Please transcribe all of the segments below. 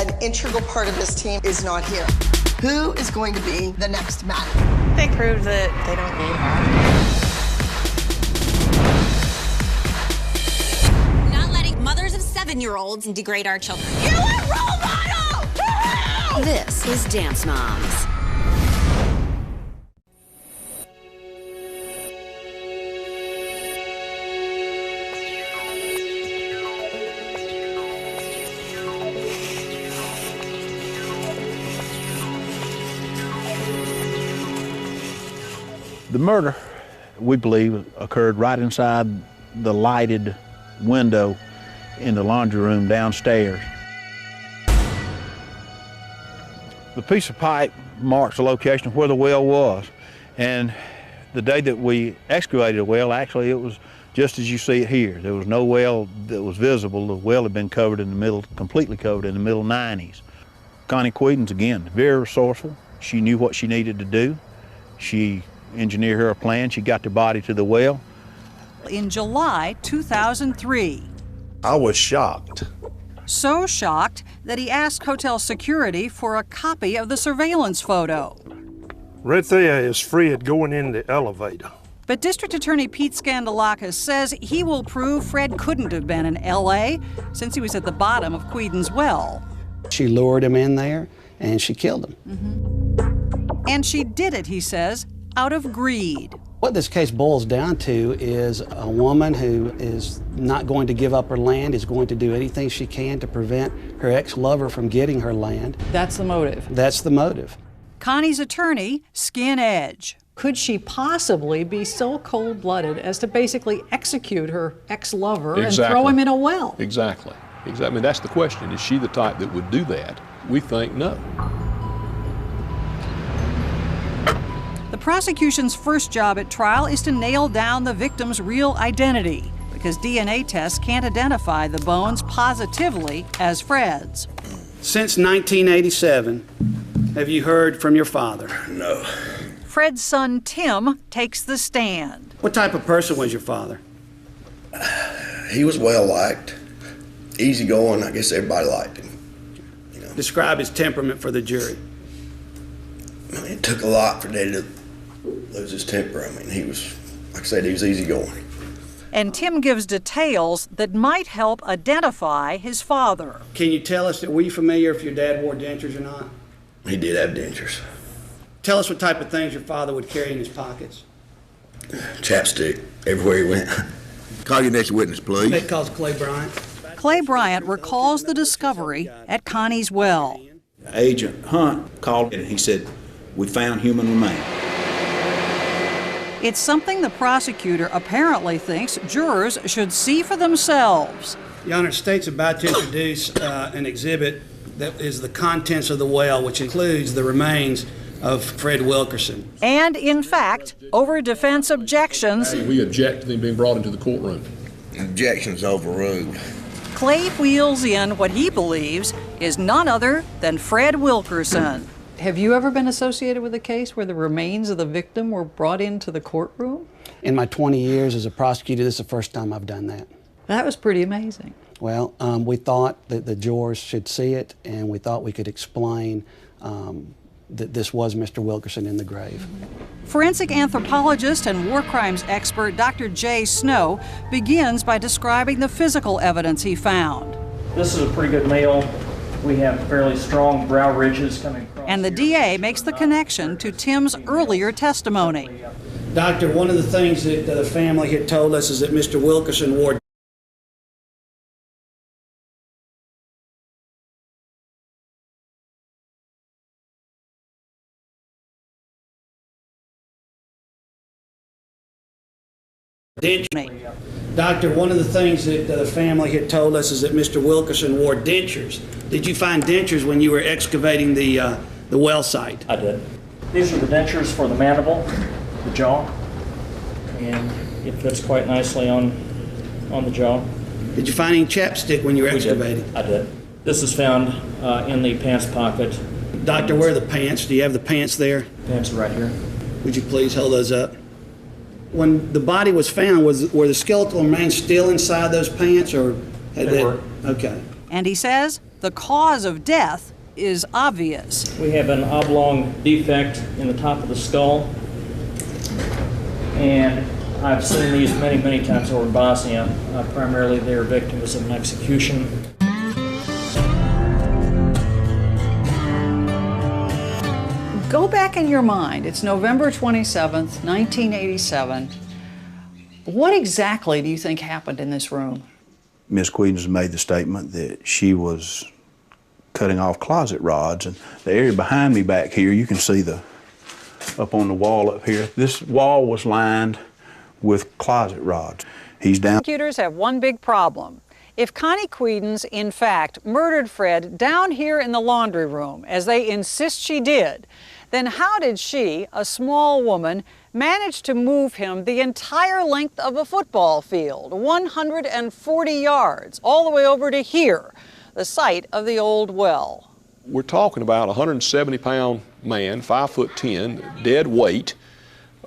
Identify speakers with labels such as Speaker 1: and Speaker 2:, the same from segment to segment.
Speaker 1: an integral part of this team is not here. Who is going to be the next Maddie?
Speaker 2: They proved that they don't need her.
Speaker 3: Not letting mothers of 7-year-olds degrade our children.
Speaker 1: You are role model! Woo-hoo!
Speaker 3: This is Dance Moms.
Speaker 4: The murder, we believe, occurred right inside the lighted window in the laundry room downstairs. The piece of pipe marks the location of where the well was. And the day that we excavated the well, actually it was just as you see it here. There was no well that was visible. The well had been covered in the middle, completely covered in the middle 90s. Connie Quedens, again, very resourceful. She knew what she needed to do. She engineered her a plan. She got the body to the well.
Speaker 5: In July 2003.
Speaker 6: I was shocked.
Speaker 5: So shocked that he asked hotel security for a copy of the surveillance photo.
Speaker 6: Right there is Fred going in the elevator.
Speaker 5: But District Attorney Pete Skandalakis says he will prove Fred couldn't have been in L.A. since he was at the bottom of Quedens' well.
Speaker 7: She lured him in there and she killed him.
Speaker 5: And she did it, he says, out of greed.
Speaker 7: What this case boils down to is a woman who is not going to give up her land, is going to do anything she can to prevent her ex-lover from getting her land.
Speaker 8: That's the motive.
Speaker 7: That's the motive.
Speaker 5: Connie's attorney, Skin Edge.
Speaker 8: Could she possibly be so cold-blooded as to basically execute her ex-lover and throw him in a well?
Speaker 9: Exactly. I mean, that's the question. Is she the type that would do that? We think no.
Speaker 5: The prosecution's first job at trial is to nail down the victim's real identity, because DNA tests can't identify the bones positively as Fred's.
Speaker 7: Since 1987, have you heard from your father?
Speaker 6: No.
Speaker 5: Fred's son, Tim, takes the stand.
Speaker 7: What type of person was your father?
Speaker 10: He was well liked, easygoing. I guess everybody liked him. You know.
Speaker 7: Describe his temperament for the jury.
Speaker 10: I mean, it took a lot for Daddy to lose his temper. I mean, he was, like I said, he was easygoing.
Speaker 5: And Tim gives details that might help identify his father.
Speaker 7: Can you tell us, were you familiar if your dad wore dentures or not?
Speaker 10: He did have dentures.
Speaker 7: Tell us what type of things your father would carry in his pockets.
Speaker 10: Chapstick everywhere he went. Call your next witness, please.
Speaker 7: That calls Clay Bryant.
Speaker 5: Clay Bryant recalls the discovery at Connie's well.
Speaker 11: Agent Hunt called and he said, "We found human remains."
Speaker 5: It's something the prosecutor apparently thinks jurors should see for themselves.
Speaker 7: Your Honor, the state's about to introduce an exhibit that is the contents of the well, which includes the remains of Fred Wilkerson.
Speaker 5: And in fact, over defense objections,
Speaker 9: We object to them being brought into the courtroom.
Speaker 10: Objections overruled.
Speaker 5: Clay wheels in what he believes is none other than Fred Wilkerson.
Speaker 8: Have you ever been associated with a case where the remains of the victim were brought into the courtroom?
Speaker 7: In my 20 years as a prosecutor, this is the first time I've done that.
Speaker 8: That was pretty amazing.
Speaker 7: Well, we thought that the jurors should see it, and we thought we could explain that this was Mr. Wilkerson in the grave.
Speaker 5: Forensic anthropologist and war crimes expert Dr. Jay Snow begins by describing the physical evidence he found.
Speaker 12: This is a pretty good male. We have fairly strong brow ridges coming across.
Speaker 5: And the DA makes the connection to Tim's earlier testimony.
Speaker 7: Doctor, one of the things that the family had told us is that Mr. Wilkerson wore dentures. Doctor, one of the things that the family had told us is that Mr. Wilkerson wore dentures. Did you find dentures when you were excavating the well site?
Speaker 12: I did. These are the dentures for the mandible, the jaw, and it fits quite nicely on the jaw.
Speaker 7: Did you find any chapstick when you were excavating?
Speaker 12: I did. This is found in the pants pocket.
Speaker 7: Doctor, where are the pants? Do you have the pants there?
Speaker 12: Pants are right here.
Speaker 7: Would you please hold those up? When the body was found, were the skeletal remains still inside those pants, or
Speaker 12: They were.
Speaker 7: Okay.
Speaker 5: And he says The cause of death is obvious.
Speaker 12: We have an oblong defect in the top of the skull, and I've seen these many, many times over in Bosnia. Primarily, they're victims of an execution.
Speaker 5: Go back in your mind. It's November 27th, 1987. What exactly do you think happened in this room?
Speaker 11: Ms. Quedens made the statement that she was cutting off closet rods, and the area behind me back here, you can see up on the wall up here. This wall was lined with closet rods. He's down.
Speaker 5: Prosecutors have one big problem. If Connie Quedens, in fact, murdered Fred down here in the laundry room, as they insist she did, then how did she, a small woman, manage to move him the entire length of a football field, 140 yards, all the way over to here, the site of the old well?
Speaker 9: We're talking about a 170-pound man, 5'10", dead weight,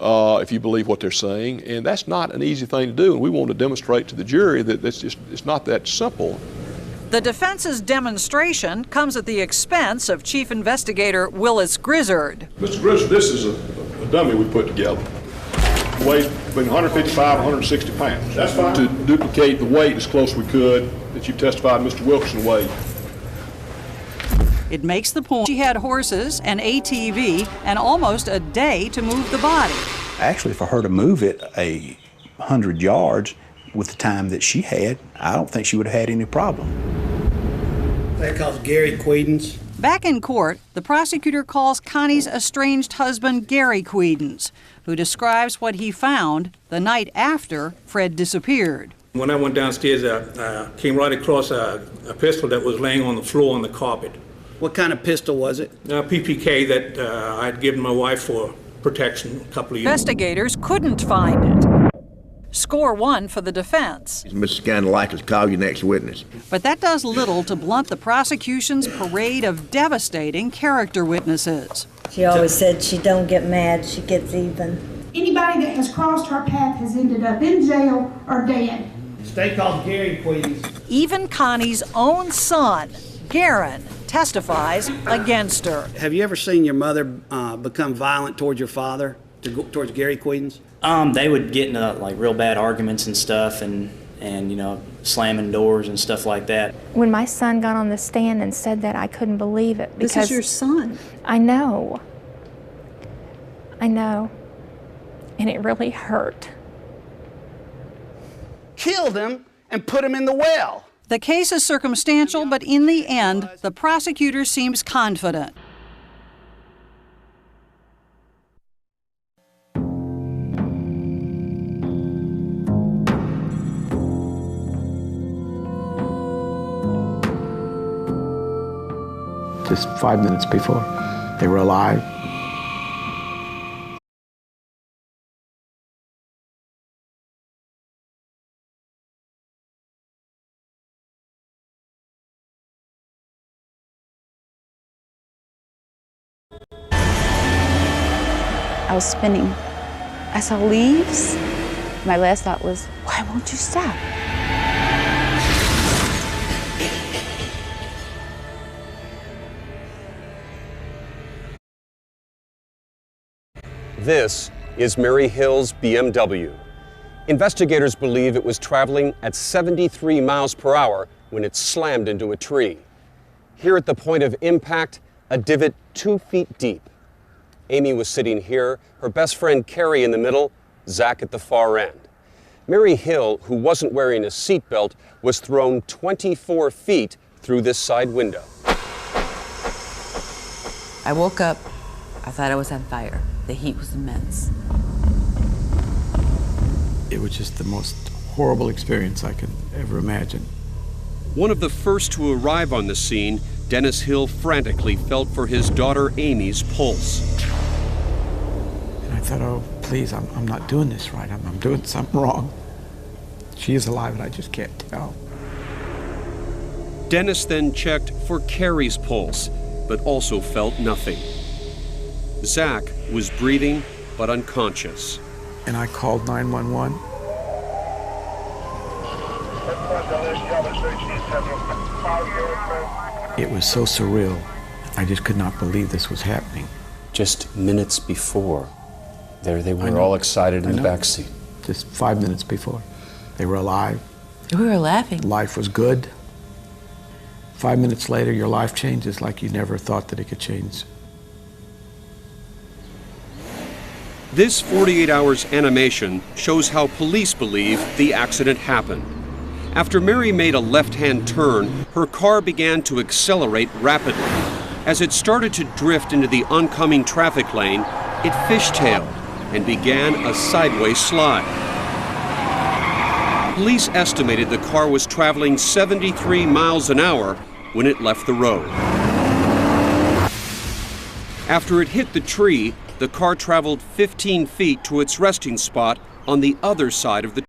Speaker 9: if you believe what they're saying, and that's not an easy thing to do, and we want to demonstrate to the jury that it's not that simple.
Speaker 5: The defense's demonstration comes at the expense of Chief Investigator Willis Grizzard.
Speaker 9: Mr. Grizzard, this is a dummy we put together. It weighs between 155 and 160 pounds. That's fine. To duplicate the weight as close as we could that you testified Mr. Wilkerson weighed.
Speaker 5: It makes the point she had horses, an ATV, and almost a day to move the body.
Speaker 11: Actually, for her to move it 100 yards with the time that she had, I don't think she would have had any problem.
Speaker 7: That calls Gary Quedens.
Speaker 5: Back in court, the prosecutor calls Connie's estranged husband, Gary Quedens, who describes what he found the night after Fred disappeared.
Speaker 13: When I went downstairs, I came right across a pistol that was laying on the floor on the carpet.
Speaker 7: What kind of pistol was it?
Speaker 13: PPK that I had given my wife for protection a couple of years.
Speaker 5: Investigators couldn't find it. Score one for the defense.
Speaker 14: Mr. Scandalakis, call your next witness.
Speaker 5: But that does little to blunt the prosecution's parade of devastating character witnesses.
Speaker 15: She always said she don't get mad, she gets even.
Speaker 16: Anybody that has crossed her path has ended up in jail or dead.
Speaker 7: Stay called Gary Quedens.
Speaker 5: Even Connie's own son, Garen, testifies against her.
Speaker 7: Have you ever seen your mother become violent towards your father, towards Gary Quedens?
Speaker 17: They would get into like real bad arguments and stuff, and you know, slamming doors and stuff like that.
Speaker 18: When my son got on the stand and said that, I couldn't believe it.
Speaker 5: This is your son.
Speaker 18: I know. And it really hurt.
Speaker 7: Killed him and put him in the well.
Speaker 5: The case is circumstantial, but in the end, the prosecutor seems confident.
Speaker 19: Just 5 minutes before they were alive.
Speaker 20: I was spinning. I saw leaves. My last thought was, why won't you stop?
Speaker 21: This is Mary Hill's BMW. Investigators believe it was traveling at 73 miles per hour when it slammed into a tree. Here at the point of impact, a divot 2 feet deep. Amy was sitting here, her best friend Carrie in the middle, Zach at the far end. Mary Hill, who wasn't wearing a seatbelt, was thrown 24 feet through this side window.
Speaker 22: I woke up, I thought I was on fire. The heat was immense.
Speaker 19: It was just the most horrible experience I could ever imagine.
Speaker 21: One of the first to arrive on the scene, Dennis Hill frantically felt for his daughter Amy's pulse.
Speaker 19: And I thought, oh, please, I'm not doing this right. I'm doing something wrong. She is alive, and I just can't tell.
Speaker 21: Dennis then checked for Carrie's pulse, but also felt nothing. Zach was breathing, but unconscious.
Speaker 19: And I called 911. It was so surreal. I just could not believe this was happening.
Speaker 21: Just minutes before, there they were, all excited in the back seat.
Speaker 19: Just 5 minutes before. They were alive.
Speaker 22: We were laughing.
Speaker 19: Life was good. 5 minutes later, your life changes like you never thought that it could change.
Speaker 21: This 48 hours animation shows how police believe the accident happened. After Mary made a left-hand turn, her car began to accelerate rapidly. As it started to drift into the oncoming traffic lane, it fishtailed and began a sideways slide. Police estimated the car was traveling 73 miles an hour when it left the road. After it hit the tree, the car traveled 15 feet to its resting spot on the other side of the